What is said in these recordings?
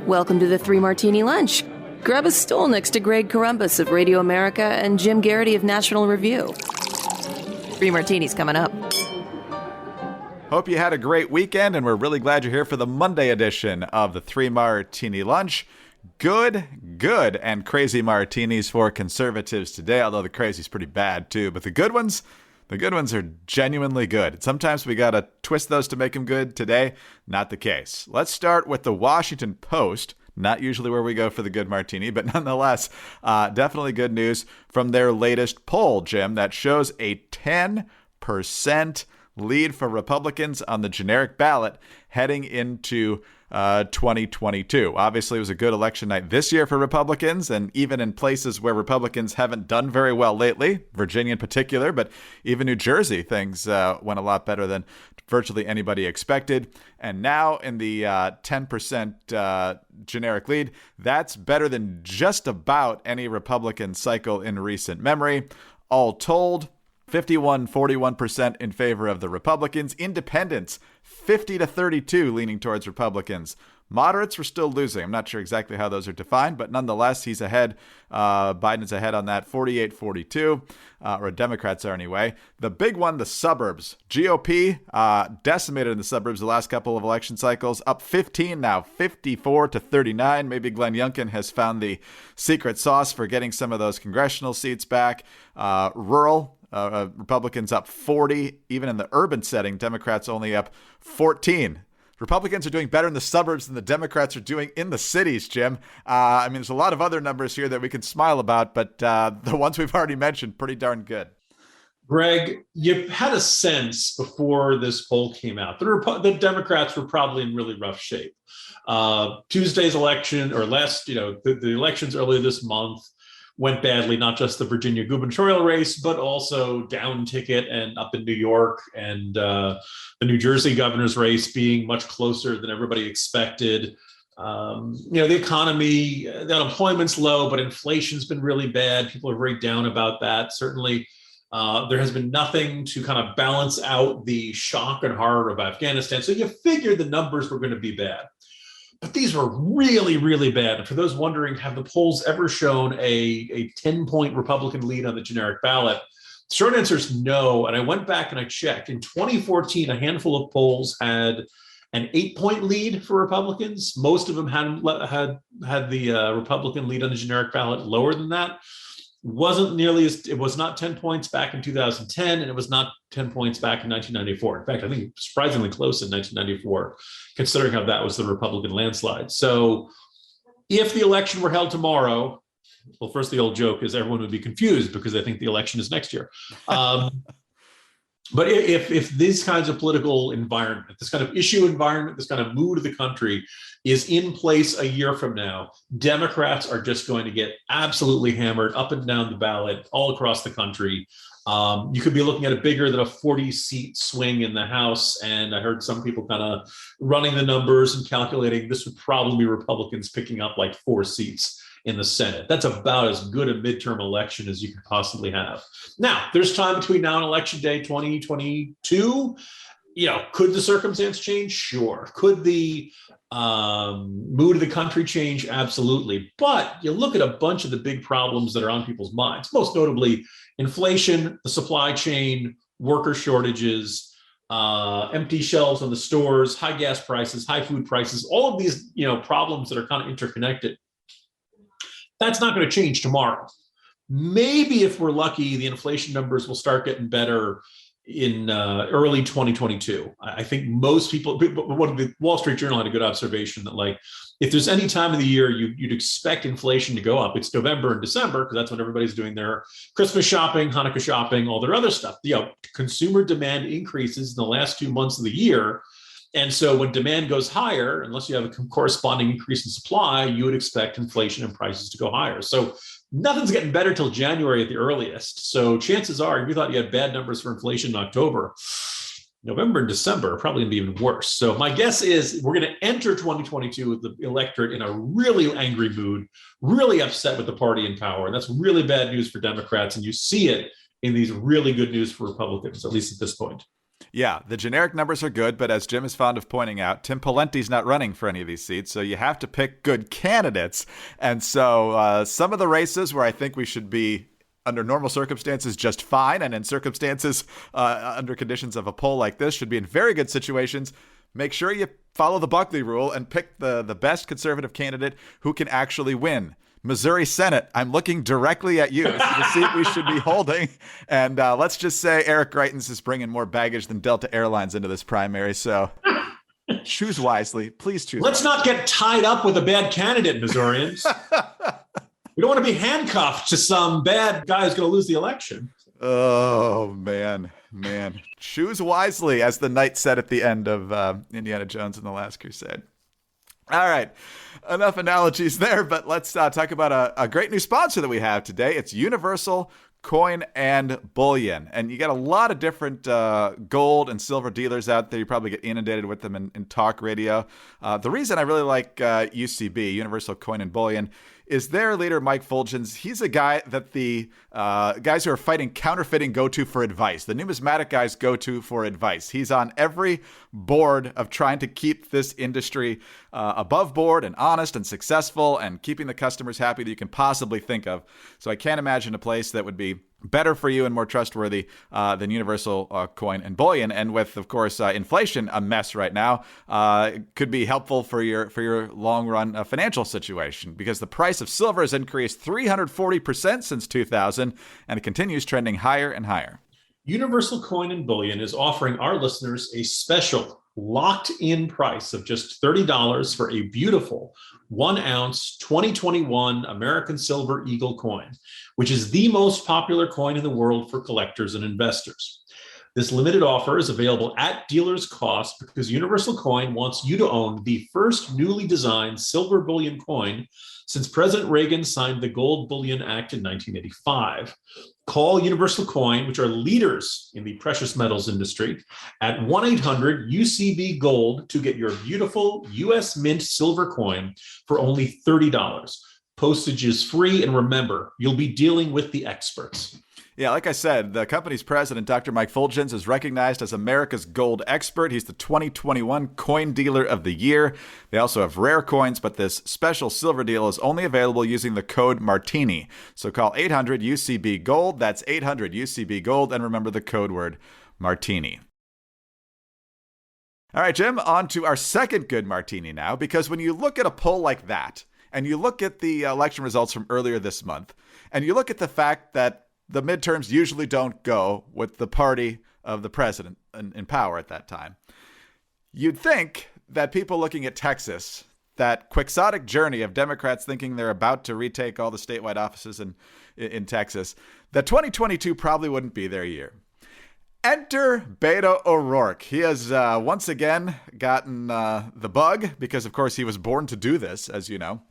Welcome to the Three Martini Lunch. Grab a stool next to Greg Columbus of Radio America and Jim Garrity of National Review. Three Martinis coming up. Hope you had a great weekend, and we're really glad you're here for the Monday edition of the Three Martini Lunch. Good, and crazy martinis for conservatives today, although the crazy's pretty bad too. But the good ones are genuinely good. Sometimes we gotta twist those to make them good. Today, not the case. Let's start with the Washington Post. Not usually where we go for the good martini, but nonetheless, definitely good news from their latest poll, Jim, that shows a 10% lead for Republicans on the generic ballot heading into 2022. Obviously, it was a good election night this year for Republicans, and even in places where Republicans haven't done very well lately, Virginia in particular, but even New Jersey, things went a lot better than virtually anybody expected. And now in the 10% generic lead, that's better than just about any Republican cycle in recent memory. All told, 41% in favor of the Republicans. Independents, 50-32 leaning towards Republicans. Moderates were still losing. I'm not sure exactly how those are defined, but nonetheless, he's ahead. Biden's ahead on that, 48-42, or Democrats are anyway. The big one, the suburbs. GOP decimated in the suburbs the last couple of election cycles, up 15 now, 54-39. Maybe Glenn Youngkin has found the secret sauce for getting some of those congressional seats back. Rural, Republicans up 40. Even in the urban setting, Democrats only up 14. Republicans are doing better in the suburbs than the Democrats are doing in the cities, Jim. I mean, there's a lot of other numbers here that we can smile about, but the ones we've already mentioned, pretty darn good. Greg, you had a sense before this poll came out that the Democrats were probably in really rough shape. Tuesday's election, or the elections earlier this month, went badly, not just the Virginia gubernatorial race, but also down ticket and up in New York, and the New Jersey governor's race being much closer than everybody expected. The economy, the unemployment's low, but inflation's been really bad. People are very down about that. Certainly, there has been nothing to kind of balance out the shock and horror of Afghanistan. So you figured the numbers were going to be bad. But these were really, really bad. And for those wondering, have the polls ever shown a 10-point Republican lead on the generic ballot? The short answer is no. And I went back and I checked. In 2014, a handful of polls had an 8-point lead for Republicans. Most of them had the Republican lead on the generic ballot lower than that. It was not 10 points back in 2010, and it was not 10 points back in 1994. In fact, I think surprisingly close in 1994, considering how that was the Republican landslide. So if the election were held tomorrow, well, first, the old joke is everyone would be confused because they think the election is next year. But if these kinds of political environment, this kind of issue environment, this kind of mood of the country is in place a year from now, Democrats are just going to get absolutely hammered up and down the ballot all across the country. You could be looking at a bigger than a 40-seat swing in the House. And I heard some people kind of running the numbers and calculating this would probably be Republicans picking up like 4 seats in the Senate. That's about as good a midterm election as you could possibly have. Now, there's time between now and Election Day 2022. Could the circumstance change? Sure. Could the mood of the country change? Absolutely. But you look at a bunch of the big problems that are on people's minds, most notably inflation, the supply chain, worker shortages, empty shelves on the stores, high gas prices, high food prices, all of these, problems that are kind of interconnected. That's not going to change tomorrow. Maybe if we're lucky, the inflation numbers will start getting better in early 2022. I think most people, the Wall Street Journal had a good observation that if there's any time of the year you'd expect inflation to go up, it's November and December, because that's when everybody's doing their Christmas shopping, Hanukkah shopping, all their other stuff. Consumer demand increases in the last 2 months of the year. And so when demand goes higher, unless you have a corresponding increase in supply, you would expect inflation and prices to go higher. So nothing's getting better till January at the earliest. So chances are, if you thought you had bad numbers for inflation in October, November and December are probably going to be even worse. So my guess is we're going to enter 2022 with the electorate in a really angry mood, really upset with the party in power. And that's really bad news for Democrats. And you see it in these really good news for Republicans, at least at this point. Yeah, the generic numbers are good, but as Jim is fond of pointing out, Tim Pawlenty's not running for any of these seats, so you have to pick good candidates. And so some of the races where I think we should be under normal circumstances just fine, and in circumstances under conditions of a poll like this should be in very good situations. Make sure you follow the Buckley rule and pick the best conservative candidate who can actually win. Missouri Senate, I'm looking directly at you. It's the seat we should be holding. And let's just say Eric Greitens is bringing more baggage than Delta Airlines into this primary. So choose wisely. Please choose Let's wisely. not get tied up with a bad candidate, Missourians. We don't want to be handcuffed to some bad guy who's going to lose the election. Oh, man. Choose wisely, as the knight said at the end of Indiana Jones and the Last Crusade. All right, enough analogies there, but let's talk about a great new sponsor that we have today. It's Universal Coin and Bullion. And you got a lot of different gold and silver dealers out there. You probably get inundated with them in talk radio. The reason I really like UCB, Universal Coin and Bullion, is their leader, Mike Fulgens. He's a guy that the guys who are fighting counterfeiting go to for advice. The numismatic guys go to for advice. He's on every board of trying to keep this industry above board and honest and successful and keeping the customers happy that you can possibly think of. So I can't imagine a place that would be better for you and more trustworthy than Universal Coin and Bullion. And with, of course, inflation a mess right now, it could be helpful for your long run financial situation, because the price of silver has increased 340% since 2000, and it continues trending higher and higher. Universal Coin and Bullion is offering our listeners a special locked-in price of just $30 for a beautiful 1 ounce 2021 American Silver Eagle coin, which is the most popular coin in the world for collectors and investors. This limited offer is available at dealer's cost because Universal Coin wants you to own the first newly designed silver bullion coin since President Reagan signed the Gold Bullion Act in 1985. Call Universal Coin, which are leaders in the precious metals industry, at 1-800-UCB-GOLD to get your beautiful U.S. Mint silver coin for only $30. Postage is free, and remember, you'll be dealing with the experts. Yeah, like I said, the company's president, Dr. Mike Fulgens, is recognized as America's gold expert. He's the 2021 Coin Dealer of the Year. They also have rare coins, but this special silver deal is only available using the code martini. So call 800-UCB-GOLD. That's 800-UCB-GOLD. And remember the code word martini. All right, Jim, on to our second good martini now, because when you look at a poll like that, and you look at the election results from earlier this month, and you look at the fact that the midterms usually don't go with the party of the president in power at that time, you'd think that people looking at Texas, that quixotic journey of Democrats thinking they're about to retake all the statewide offices in Texas, that 2022 probably wouldn't be their year. Enter Beto O'Rourke. He has once again gotten the bug because, of course, he was born to do this, as you know.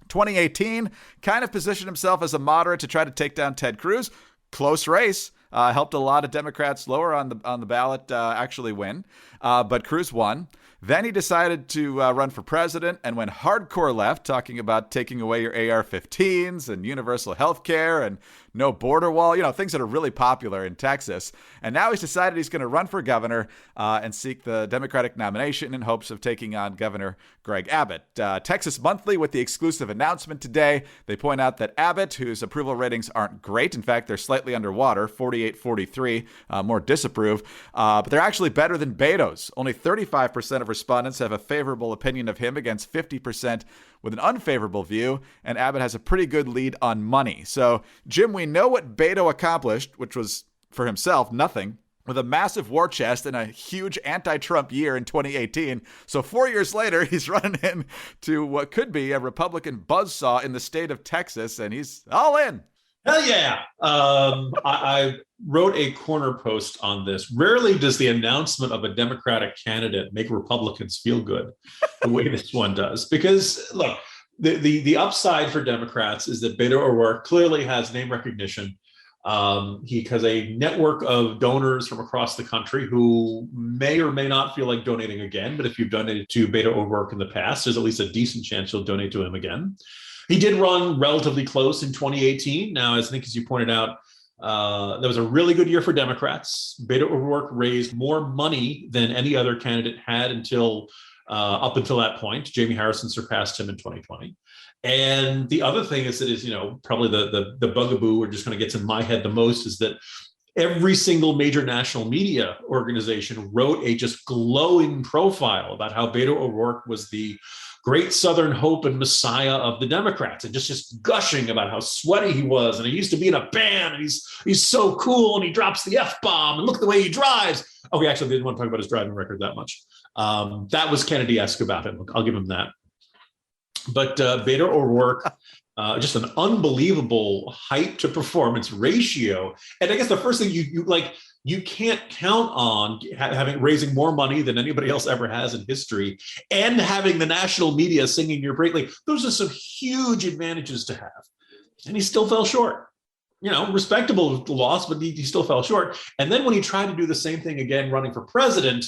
2018, kind of positioned himself as a moderate to try to take down Ted Cruz. Close race. Helped a lot of Democrats lower on the ballot actually win. But Cruz won. Then he decided to run for president and went hardcore left, talking about taking away your AR-15s and universal health care and no border wall, things that are really popular in Texas. And now he's decided he's going to run for governor and seek the Democratic nomination in hopes of taking on Governor Greg Abbott. Texas Monthly with the exclusive announcement today. They point out that Abbott, whose approval ratings aren't great, in fact, they're slightly underwater, 48-43, more disapprove, but they're actually better than Beto's. Only 35% of respondents have a favorable opinion of him against 50% with an unfavorable view, and Abbott has a pretty good lead on money. So, Jim, we know what Beto accomplished, which was, for himself, nothing, with a massive war chest and a huge anti-Trump year in 2018. So 4 years later, he's running into what could be a Republican buzzsaw in the state of Texas, and he's all in. Hell yeah. I wrote a corner post on this. Rarely does the announcement of a Democratic candidate make Republicans feel good the way this one does. Because, look, the upside for Democrats is that Beto O'Rourke clearly has name recognition. He has a network of donors from across the country who may or may not feel like donating again. But if you've donated to Beto O'Rourke in the past, there's at least a decent chance you'll donate to him again. He did run relatively close in 2018. Now, as you pointed out, That was a really good year for Democrats. Beto O'Rourke raised more money than any other candidate had up until that point. Jamie Harrison surpassed him in 2020. And the other thing is probably the bugaboo, or just kind of gets in my head the most, is that every single major national media organization wrote a just glowing profile about how Beto O'Rourke was the great Southern hope and messiah of the Democrats, and just gushing about how sweaty he was, and he used to be in a band, and he's so cool, and he drops the F-bomb, and look at the way he drives. Okay, actually, they didn't want to talk about his driving record that much. That was Kennedy-esque about him. I'll give him that. But Beto O'Rourke, just an unbelievable height to performance ratio. And I guess the first thing you can't count on raising more money than anybody else ever has in history, and having the national media singing your greatly. Those are some huge advantages to have. And he still fell short. Respectable loss, but he still fell short. And then when he tried to do the same thing again, running for president,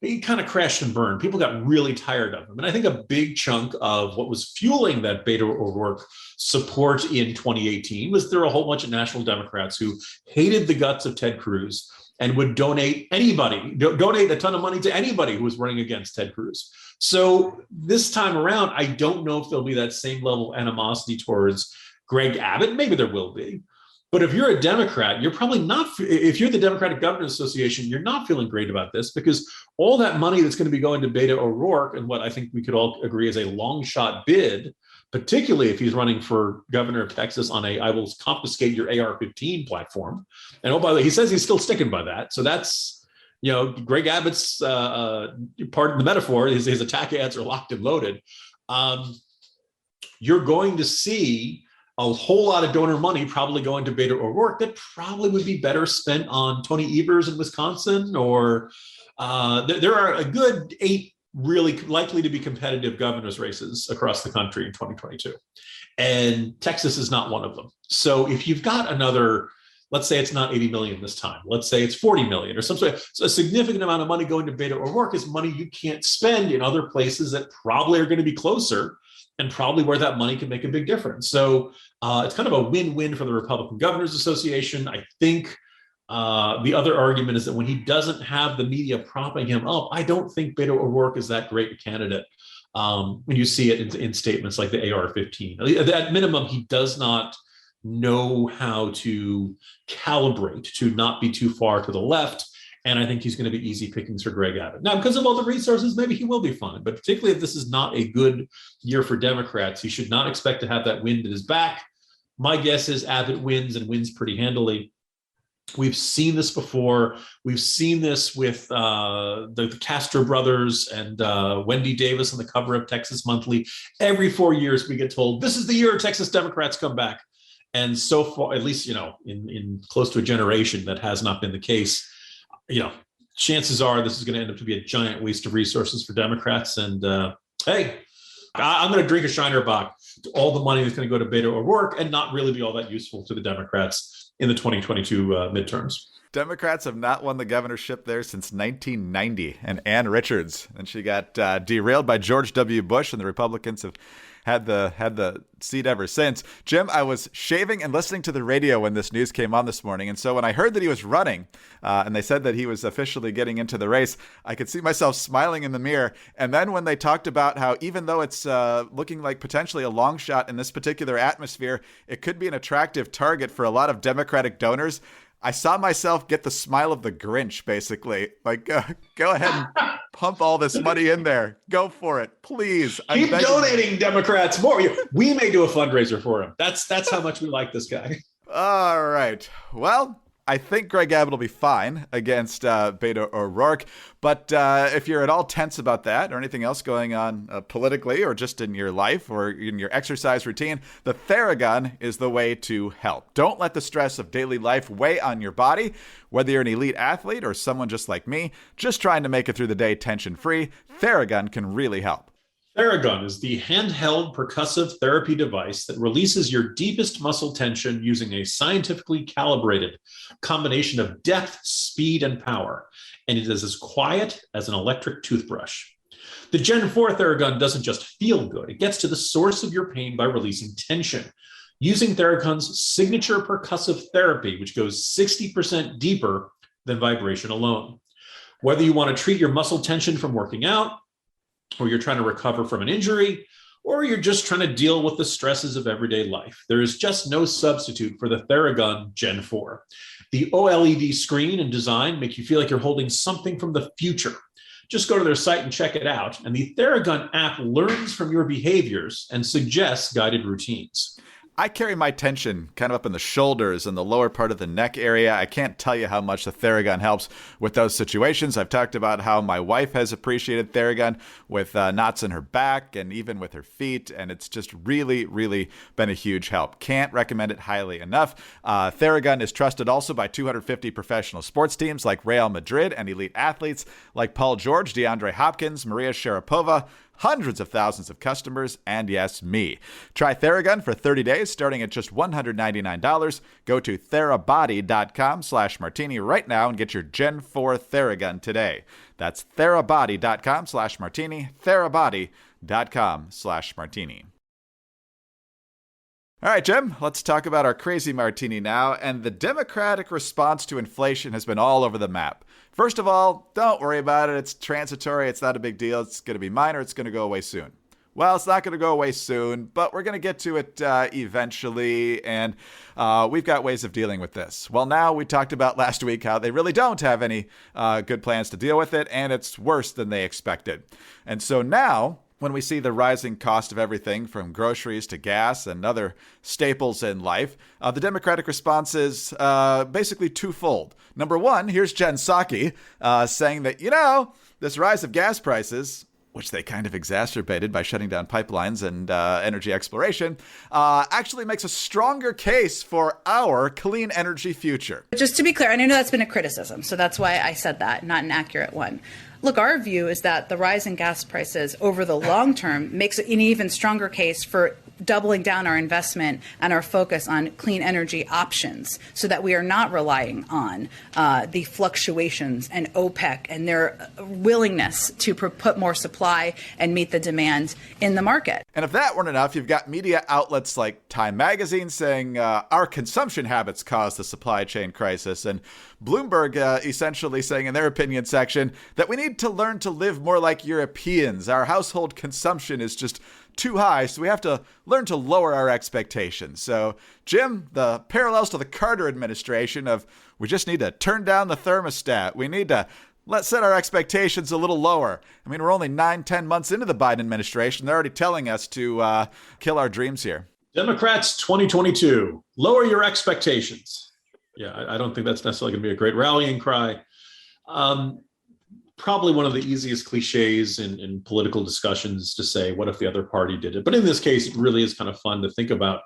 he kind of crashed and burned. People got really tired of him. And I think a big chunk of what was fueling that Beto O'Rourke support in 2018 was there were a whole bunch of national Democrats who hated the guts of Ted Cruz and would donate a ton of money to anybody who was running against Ted Cruz. So this time around, I don't know if there'll be that same level of animosity towards Greg Abbott. Maybe there will be. But if you're a Democrat, you're probably not, if you're the Democratic Governors Association, you're not feeling great about this, because all that money that's going to be going to Beto O'Rourke, and what I think we could all agree is a long shot bid, particularly if he's running for governor of Texas on I will confiscate your AR-15 platform. And by the way, he says he's still sticking by that. So that's, Greg Abbott's, pardon the metaphor, his attack ads are locked and loaded. You're going to see a whole lot of donor money probably going to Beto O'Rourke that probably would be better spent on Tony Evers in Wisconsin, or there are a good 8 really likely to be competitive governor's races across the country in 2022. And Texas is not one of them. So if you've got another, let's say it's not 80 million this time, let's say it's 40 million or something, so a significant amount of money going to Beto O'Rourke is money you can't spend in other places that probably are going to be closer, and probably where that money can make a big difference. So it's kind of a win-win for the Republican Governors Association. I think the other argument is that when he doesn't have the media propping him up, I don't think Beto O'Rourke is that great a candidate. When you see it in statements like the AR-15, at minimum, he does not know how to calibrate to not be too far to the left. And I think he's going to be easy pickings for Greg Abbott. Now, because of all the resources, maybe he will be fine. But particularly if this is not a good year for Democrats, he should not expect to have that wind at his back. My guess is Abbott wins, and wins pretty handily. We've seen this before. We've seen this with the Castro brothers and Wendy Davis on the cover of Texas Monthly. Every 4 years, we get told, this is the year Texas Democrats come back. And so far, at least, in close to a generation, that has not been the case. Chances are this is going to end up to be a giant waste of resources for Democrats. And hey, I'm going to drink a Shiner Bock to all the money that's going to go to Beto O'Rourke and not really be all that useful to the Democrats in the 2022 midterms. Democrats have not won the governorship there since 1990, and Ann Richards. And she got derailed by George W. Bush, and the Republicans have had the seat ever since. Jim, I was shaving and listening to the radio when this news came on this morning. And so when I heard that he was running and they said that he was officially getting into the race, I could see myself smiling in the mirror. And then when they talked about how even though it's looking like potentially a long shot in this particular atmosphere, it could be an attractive target for a lot of Democratic donors, I saw myself get the smile of the Grinch, basically. Like, go ahead and pump all this money in there. Go for it, please. Keep donating, Democrats, more. We may do a fundraiser for him. That's how much we like this guy. All right. Well, I think Greg Abbott will be fine against Beto O'Rourke. But if you're at all tense about that or anything else going on politically or just in your life or in your exercise routine, the Theragun is the way to help. Don't let the stress of daily life weigh on your body. Whether you're an elite athlete or someone just like me, just trying to make it through the day tension-free, Theragun can really help. Theragun is the handheld percussive therapy device that releases your deepest muscle tension using a scientifically calibrated combination of depth, speed, and power. And it is as quiet as an electric toothbrush. The Gen 4 Theragun doesn't just feel good. It gets to the source of your pain by releasing tension. using Theragun's signature percussive therapy, which goes 60% deeper than vibration alone. Whether you want to treat your muscle tension from working out, or you're trying to recover from an injury, or you're just trying to deal with the stresses of everyday life, there is just no substitute for the Theragun Gen 4. The OLED screen and design make you feel like you're holding something from the future. Just go to their site and check it out. And the Theragun app learns from your behaviors and suggests guided routines. I carry my tension kind of up in the shoulders and the lower part of the neck area. I can't tell you how much the Theragun helps with those situations. I've talked about how my wife has appreciated Theragun with knots in her back and even with her feet, and it's just really, really been a huge help. Can't recommend it highly enough. Theragun is trusted also by 250 professional sports teams like Real Madrid and elite athletes like Paul George, DeAndre Hopkins, Maria Sharapova, hundreds of thousands of customers, and yes, me. Try Theragun for 30 days, starting at just $199. Go to therabody.com/martini right now and get your Gen 4 Theragun today. That's therabody.com/martini, therabody.com/martini. All right, Jim, let's talk about our crazy martini now. And the Democratic response to inflation has been all over the map. First of all, don't worry about it. It's transitory. It's not a big deal. It's going to be minor. It's going to go away soon. Well, it's not going to go away soon, but we're going to get to it eventually, and we've got ways of dealing with this. Well, now we talked about last week how they really don't have any good plans to deal with it, and it's worse than they expected. And so now, when we see the rising cost of everything from groceries to gas and other staples in life, the Democratic response is basically twofold. Number one, here's Jen Psaki saying that, this rise of gas prices, which they kind of exacerbated by shutting down pipelines and energy exploration, actually makes a stronger case for our clean energy future. Just to be clear, and I know that's been a criticism, so that's why I said that, not an accurate one. Look, our view is that the rise in gas prices over the long term makes an even stronger case for doubling down our investment and our focus on clean energy options so that we are not relying on the fluctuations and OPEC and their willingness to put more supply and meet the demand in the market. And if that weren't enough, you've got media outlets like Time Magazine saying our consumption habits caused the supply chain crisis, and Bloomberg essentially saying in their opinion section that we need to learn to live more like Europeans. Our household consumption is just too high, so we have to learn to lower our expectations. So, Jim, the parallels to the Carter administration of we just need to turn down the thermostat. We need to let's set our expectations a little lower. I mean, we're only 9-10 months into the Biden administration. They're already telling us to kill our dreams here. Democrats 2022, lower your expectations. Yeah, I don't think that's necessarily going to be a great rallying cry. Probably one of the easiest cliches in political discussions to say, what if the other party did it? But in this case, it really is kind of fun to think about.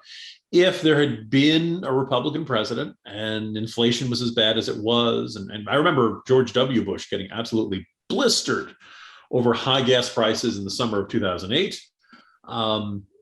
If there had been a Republican president and inflation was as bad as it was, and I remember George W. Bush getting absolutely blistered over high gas prices in the summer of 2008,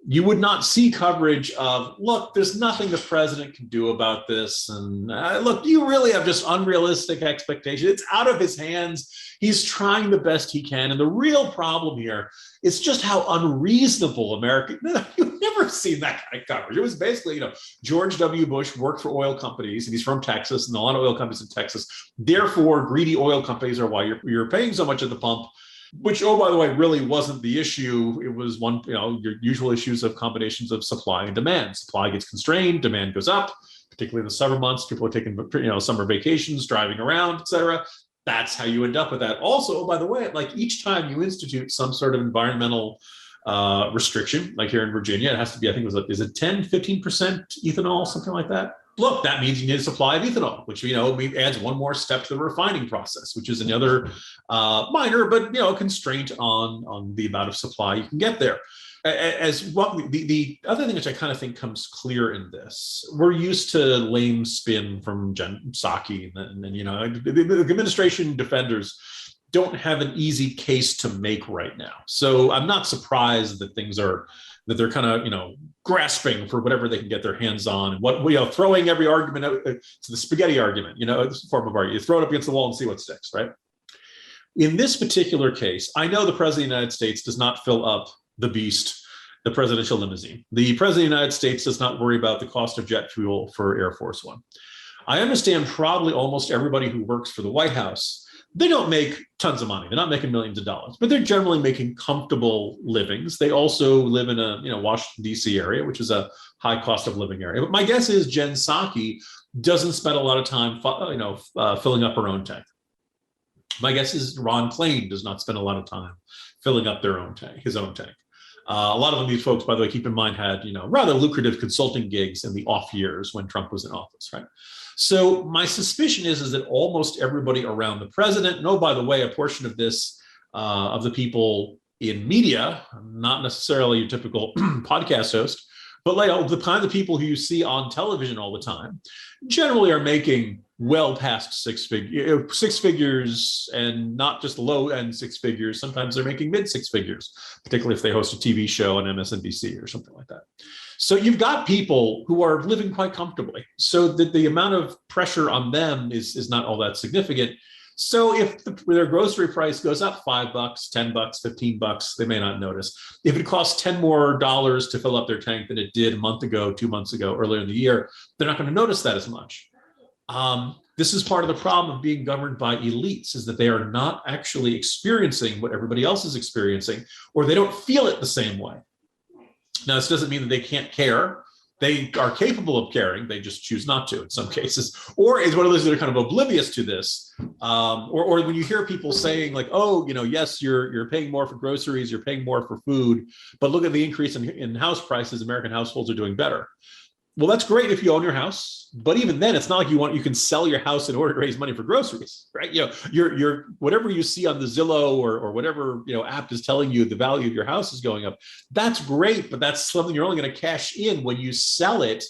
you would not see coverage of, look, there's nothing the president can do about this. And look, you really have just unrealistic expectations. It's out of his hands. He's trying the best he can. And the real problem here is just how unreasonable America, you've never seen that kind of coverage. It was basically, George W. Bush worked for oil companies and he's from Texas and a lot of oil companies in Texas. Therefore, greedy oil companies are why you're paying so much at the pump. Which, by the way, really wasn't the issue. It was your usual issues of combinations of supply and demand. Supply gets constrained, demand goes up, particularly in the summer months. People are taking, summer vacations, driving around, et cetera. That's how you end up with that. Also, by the way, like each time you institute some sort of environmental restriction, like here in Virginia, it has to be, I think it was, is it 10, 15% ethanol, something like that? Look, that means you need a supply of ethanol, which, adds one more step to the refining process, which is another minor, but, constraint on the amount of supply you can get there. As well, the other thing which I kind of think comes clear in this, we're used to lame spin from Jen Psaki and the administration defenders don't have an easy case to make right now. So I'm not surprised that that they're kind of, grasping for whatever they can get their hands on, and throwing every argument out. It's the spaghetti argument, it's a form of argument. You throw it up against the wall and see what sticks, right? In this particular case, I know the president of the United States does not fill up the beast the presidential limousine. The president of the United States does not worry about the cost of jet fuel for Air Force One. I understand probably almost everybody who works for the White House, they don't make tons of money. They're not making millions of dollars, but they're generally making comfortable livings. They also live in a Washington, D.C. area, which is a high cost of living area. But my guess is Jen Psaki doesn't spend a lot of time filling up her own tank. My guess is Ron Klain does not spend a lot of time filling up his own tank. A lot of these folks, by the way, keep in mind, had rather lucrative consulting gigs in the off years when Trump was in office, right? So my suspicion is that almost everybody around the president, and by the way, a portion of this, of the people in media, not necessarily your typical podcast host, but like the kind of people who you see on television all the time, generally are making well past six figures, and not just low end six figures. Sometimes they're making mid six figures, particularly if they host a TV show on MSNBC or something like that. So you've got people who are living quite comfortably. So the amount of pressure on them is not all that significant. So if their grocery price goes up $5, $10, $15, they may not notice. If it costs $10 more to fill up their tank than it did a month ago, 2 months ago, earlier in the year, they're not going to notice that as much. This is part of the problem of being governed by elites, is that they are not actually experiencing what everybody else is experiencing, or they don't feel it the same way. Now, this doesn't mean that they can't care. They are capable of caring. They just choose not to in some cases. Or is one of those that are kind of oblivious to this. Or when you hear people saying like, oh, yes, you're paying more for groceries, you're paying more for food, but look at the increase in house prices. American households are doing better. Well, that's great if you own your house, but even then, it's not like you can sell your house in order to raise money for groceries, right? You're whatever you see on the Zillow or whatever app is telling you the value of your house is going up. That's great, but that's something you're only going to cash in when you sell it,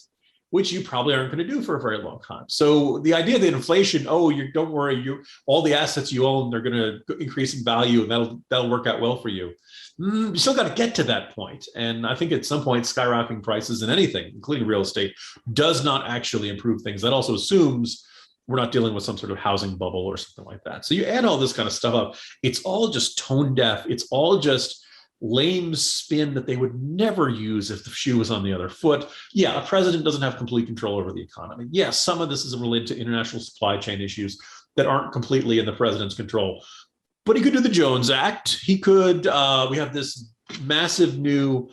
which you probably aren't going to do for a very long time. So the idea that inflation, don't worry, all the assets you own, they're going to increase in value, and that'll work out well for you. You still got to get to that point. And I think at some point, skyrocketing prices in anything, including real estate, does not actually improve things. That also assumes we're not dealing with some sort of housing bubble or something like that. So you add all this kind of stuff up, it's all just tone deaf. It's all just lame spin that they would never use if the shoe was on the other foot. Yeah, a president doesn't have complete control over the economy. Yeah, some of this is related to international supply chain issues that aren't completely in the president's control. But he could do the Jones Act. He could, we have this massive new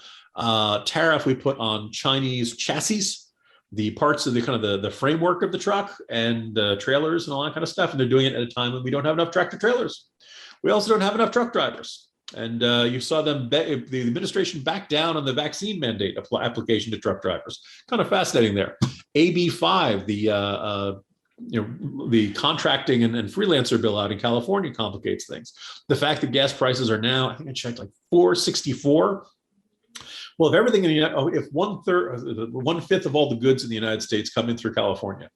tariff we put on Chinese chassis, the parts of the framework of the truck and the trailers and all that kind of stuff. And they're doing it at a time when we don't have enough tractor trailers. We also don't have enough truck drivers. And you saw the administration back down on the vaccine mandate application to truck drivers. Kind of fascinating there. AB 5, the contracting and freelancer bill out in California complicates things. The fact that gas prices are now, I think I checked, like $4.64. Well, if everything if 1/5 of all the goods in the United States come in through California,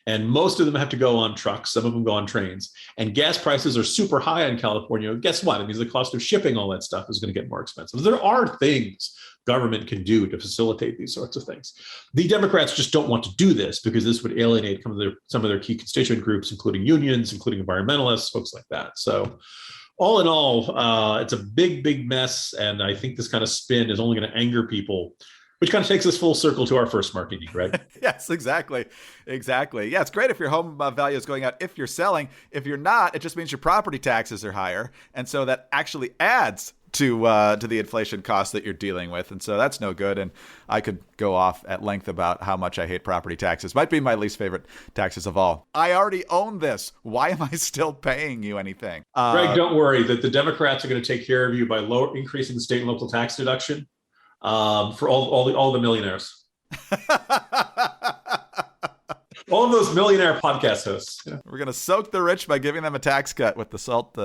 and most of them have to go on trucks, some of them go on trains, and gas prices are super high in California, guess what? It means the cost of shipping all that stuff is going to get more expensive. There are things government can do to facilitate these sorts of things. The Democrats just don't want to do this because this would alienate some of their key constituent groups, including unions, including environmentalists, folks like that. So all in all, it's a big, big mess. And I think this kind of spin is only going to anger people, which kind of takes us full circle to our first martini, Greg. Yes, exactly. Exactly. Yeah, it's great if your home value is going up if you're selling. If you're not, it just means your property taxes are higher. And so that actually adds to the inflation costs that you're dealing with. And so that's no good. And I could go off at length about how much I hate property taxes. Might be my least favorite taxes of all. I already own this. Why am I still paying you anything? Greg, don't worry that the Democrats are going to take care of you by increasing the state and local tax deduction for all the millionaires. All of those millionaire podcast hosts. Yeah. We're going to soak the rich by giving them a tax cut with the SALT,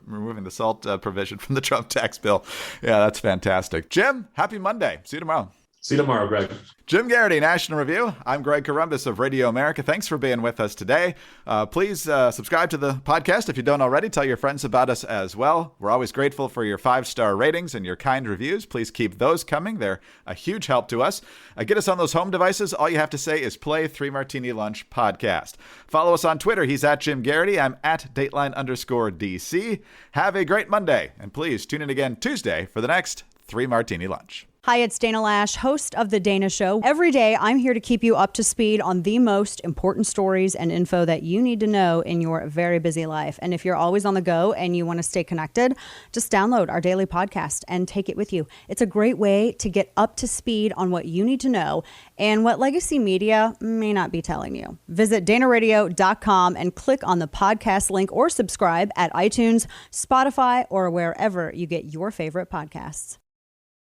removing the SALT provision from the Trump tax bill. Yeah, that's fantastic. Jim, happy Monday. See you tomorrow. See you tomorrow, Greg. Jim Garrity, National Review. I'm Greg Corombos of Radio America. Thanks for being with us today. Please subscribe to the podcast if you don't already. Tell your friends about us as well. We're always grateful for your 5-star ratings and your kind reviews. Please keep those coming. They're a huge help to us. Get us on those home devices. All you have to say is play 3 Martini Lunch podcast. Follow us on Twitter. He's at Jim Garrity. I'm at Dateline_DC. Have a great Monday. And please tune in again Tuesday for the next 3 Martini Lunch. Hi, it's Dana Lash, host of The Dana Show. Every day, I'm here to keep you up to speed on the most important stories and info that you need to know in your very busy life. And if you're always on the go and you want to stay connected, just download our daily podcast and take it with you. It's a great way to get up to speed on what you need to know and what legacy media may not be telling you. Visit danaradio.com and click on the podcast link or subscribe at iTunes, Spotify, or wherever you get your favorite podcasts.